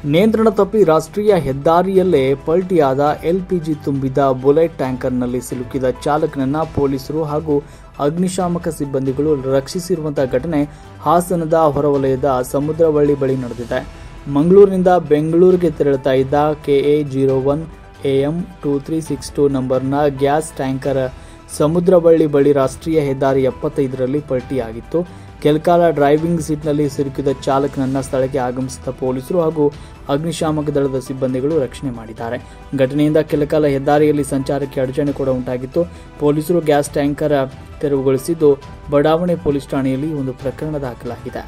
ನಿಯಂತ್ರಣ ತಪ್ಪಿ ರಾಷ್ಟ್ರೀಯ ಹೆದ್ದಾರಿಯಲ್ಲೇ ಪಲ್ಟಿಯಾದ ಎಲ್ಪಿಜಿ ತುಂಬಿದ ಬುಲೆಟ್ ಟ್ಯಾಂಕರ್ನಲ್ಲಿ ಸಿಲುಕಿದ ಚಾಲಕನನ್ನ ಪೊಲೀಸರು ಹಾಗೂ ಅಗ್ನಿಶಾಮಕ ಸಿಬ್ಬಂದಿಗಳು ರಕ್ಷಿಸಿರುವಂತಹ ಘಟನೆ ಹಾಸನದ ಹೊರವಲಯದ ಸಮುದ್ರವಳ್ಳಿ ಬಳಿ ನಡೆದಿದೆ. ಮಂಗಳೂರಿನಿಂದ ಬೆಂಗಳೂರಿಗೆ ತೆರಳುತ್ತಾ ಇದ್ದ KA01 AM 2362 ನಂಬರ್ನ ಗ್ಯಾಸ್ ಟ್ಯಾಂಕರ್ ಸಮುದ್ರವಳ್ಳಿ ಬಳಿ ರಾಷ್ಟ್ರೀಯ ಹೆದ್ದಾರಿ 75ರಲ್ಲಿ ಪಲ್ಟಿಯಾಗಿತ್ತು. ಕೆಲಕಾಲ ಡ್ರೈವಿಂಗ್ ಸೀಟ್ನಲ್ಲಿ ಸಿಲುಕಿದ ಚಾಲಕನನ್ನ ಸ್ಥಳಕ್ಕೆ ಆಗಮಿಸಿದ ಪೊಲೀಸರು ಹಾಗೂ ಅಗ್ನಿಶಾಮಕ ದಳದ ಸಿಬ್ಬಂದಿಗಳು ರಕ್ಷಣೆ ಮಾಡಿದ್ದಾರೆ. ಘಟನೆಯಿಂದ ಕೆಲಕಾಲ ಹೆದ್ದಾರಿಯಲ್ಲಿ ಸಂಚಾರಕ್ಕೆ ಅಡಚಣೆ ಕೂಡ ಉಂಟಾಗಿತ್ತು. ಪೊಲೀಸರು ಗ್ಯಾಸ್ ಟ್ಯಾಂಕರ್ ತೆರವುಗೊಳಿಸಿದ್ದು, ಬಡಾವಣೆ ಪೊಲೀಸ್ ಠಾಣೆಯಲ್ಲಿ ಒಂದು ಪ್ರಕರಣ ದಾಖಲಾಗಿದೆ.